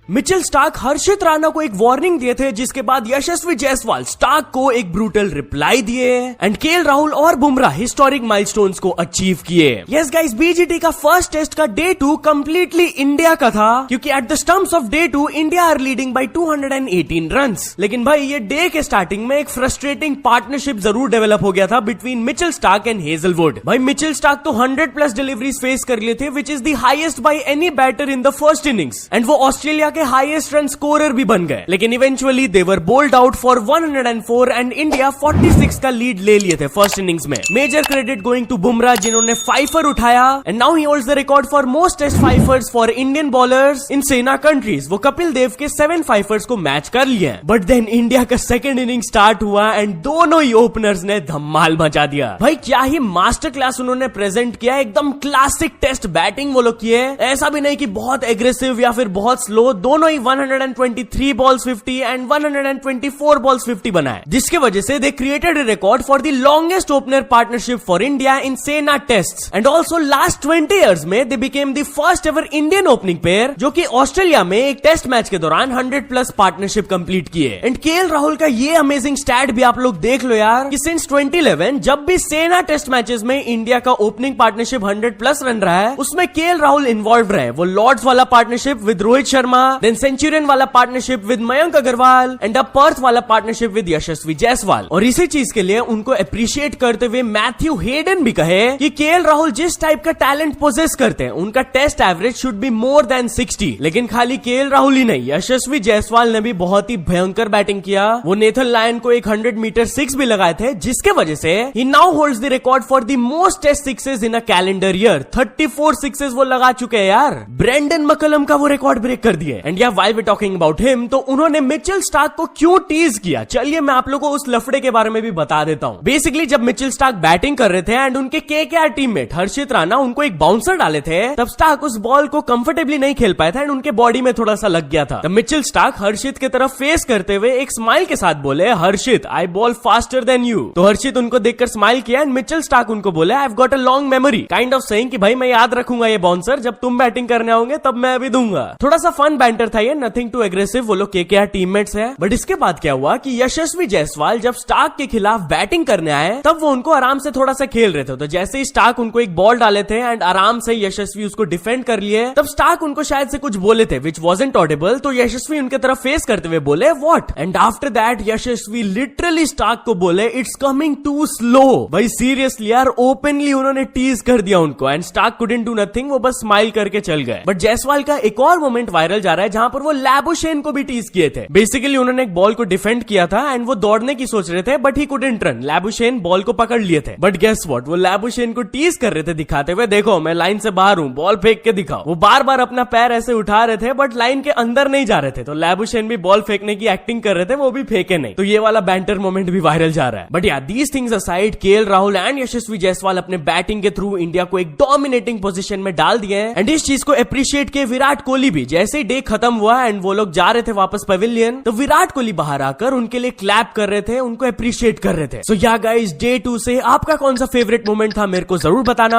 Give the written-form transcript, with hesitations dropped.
Mitchell Starc हर्षित राणा को एक warning दिए थे, जिसके बाद यशस्वी जायसवाल स्टार्क को एक ब्रूटल रिप्लाई दिए एंड केएल राहुल और बुमराह हिस्टोरिक माइलस्टोन्स को अचीव किए। यस गाइस, बीजीटी का फर्स्ट टेस्ट का डे 2 कंप्लीटली इंडिया का था, क्योंकि at the stumps of day 2 India are leading by 218 runs. लेकिन भाई ये डे के स्टार्टिंग में एक फ्रस्ट्रेटिंग पार्टनरशिप जरूर डेवलप हो गया था between Mitchell Starc and Hazlewood. भाई मिचेल स्टार्क तो 100+ डिलीवरीज फेस कर लिए थे, which is the highest by any batter in the first innings, and वो ऑस्ट्रेलिया के हाईएस्ट रन स्कोरर भी बन गए। लेकिन eventually they were bowled out for 104 and India 46 का लीड ले लिए थे फर्स्ट इनिंग्स में। Major credit going to Bumrah, जिन्होंने फाइफर उठाया and now he holds the record for most test fifers for Indian bowlers in SENA countries. वो कपिल देव के 7 फाइफर्स को मैच कर लिए। बट देन इंडिया का सेकंड इनिंग स्टार्ट हुआ एंड दोनों ही ओपनर्स ने धमाल मचा दिया। भाई क्या ही मास्टर क्लास उन्होंने प्रेजेंट किया, एकदम क्लासिक टेस्ट बैटिंग वो लोग किए। ऐसा भी नहीं कि बहुत एग्रेसिव या फिर बहुत स्लो, दोनों ही 123 बॉल्स 50 एंड 124 बॉल्स 50 बनाए, जिसके वजह से they created a record for the longest opener partnership for India in SENA tests. And also last 20 years में they became the first ever Indian opening pair जो कि ऑस्ट्रेलिया में एक टेस्ट मैच के दौरान 100+ पार्टनरशिप कंप्लीट किए। And KL Rahul का ये अमेजिंग स्टैट भी आप लोग देख लो यार, कि सिंस 2011 जब भी सेना टेस्ट मैचेस में इंडिया का ओपनिंग पार्टनरशिप 100+ रन रहा है, उसमें केएल राहुल इन्वॉल्व रहे। वो लॉर्ड्स वाला partnership with Rohit Sharma, then Centurion वाला partnership with Mayank Agarwal and अब पर्थ वाला पार्टनरशिप विद यशस्वी जायसवाल। और इसी चीज के लिए उनको अप्रिशिएट करते हुए मैथ्यू हेडन भी कहे कि केएल राहुल जिस टाइप का टैलेंट पोजेस करते हैं, उनका test average should be more than 60। लेकिन खाली केएल राहुल ही नहीं, यशस्वी जायसवाल ने भी बहुत ही भयंकर बैटिंग किया। वो नेथन लायन को एक 100 मीटर 6 भी लगाए थे, जिसके वजह से ही now holds the record for the most test sixes in a calendar year. 34 sixes वो लगा चुके हैं यार। ब्रेंडन मकलम का वो रिकॉर्ड ब्रेक कर दिए। एंड या while we talking about him, तो उन्होंने मिचेल स्टार्क को क्यों टीज किया, चलिए मैं आप लोगों को उस लफड़े के बारे में भी बता देता हूं। बेसिकली जब मिचेल स्टार्क बैटिंग कर रहे थे एंड उनके केकेआर टीममेट हर्षित राणा उनको एक बाउंसर डाले थे, तब स्टार्क उस बॉल को कंफर्टेबली नहीं खेल पाया था एंड उनके बॉडी में थोड़ा सा लग गया था। तब मिचेल स्टार्क हर्षित की तरफ फेस करते हुए एक स्माइल के साथ बोले, Harshit I bowl faster than you. तो हर्षित उनको देखकर स्माइल किया एंड मिचेल स्टार्क उनको बोले, I have got a long memory, kind of saying कि भाई मैं याद रखूंगा ये बाउंसर, जब तुम बैटिंग करने आओगे तब मैं भी दूंगा। थोड़ा सा फन बैंटर था ये, नथिंग टू एग्रेसिव, वो लोग केकेआर टीममेट्स है। बट इसके बाद क्या हुआ कि यशस्वी जायसवाल जब स्टार्क के खिलाफ बैटिंग करने आए, तब वो उनको आराम से थोड़ा सा खेल रहे थे। तो जैसे ही स्टार्क उनको एक बॉल डाले थे एंड आराम से यशस्वी उसको डिफेंड कर लिए, तब स्टार्क उनको शायद से कुछ बोले थे विच वाज़न्ट ऑडिबल। तो यशस्वी उनके तरफ फेस करते हुए बोले, what? And after that Yashasvi literally Starc को बोले, इट्स कमिंग टू स्लो। भाई सीरियसली यार, ओपनली उन्होंने टीज कर दिया उनको and Starc couldn't do nothing, वो बस स्माइल करके चल गए। बट जायसवाल का एक और मोमेंट वायरल जा रहा है जहां पर वो लैबुशेन को भी टीज किए थे। बेसिकली उन्होंने एक बॉल को डिफेंड किया था एंड वो दौड़ने की सोच रहे थे, but he couldn't run. Labuschagne ball को पकड़ लिए थे, बट गेस व्हाट, वो लैबुशेन को टीज कर रहे थे दिखाते हुए, देखो मैं लाइन से बाहर हूं, बॉल फेंक के दिखाओ। वो बार बार अपना पैर ऐसे उठा रहे थे बट लाइन के अंदर नहीं जा रहे थे। तो लैबुशेन भी बॉल फेंकने की एक्टिंग कर रहे थे, वो भी फेंके नहीं। तो ये वाला बैंटर मोमेंट भी वायरल जा रहा है। But yeah these things aside, KL Rahul and Yashasvi Jaiswal अपने बैटिंग के थ्रू इंडिया को एक डोमिनेटिंग पोजीशन में डाल दिए हैं। एंड इस चीज को अप्रिशिएट किए विराट कोहली भी। जैसे ही डे खत्म हुआ एंड वो लोग जा रहे थे वापस पवेलियन, तो विराट कोहली बाहर आकर उनके लिए क्लैप कर रहे थे, उनको अप्रिशिएट कर रहे थे। सो या गाइस, डे 2 से आपका कौन सा फेवरेट मोमेंट था मेरे को जरूर बताना।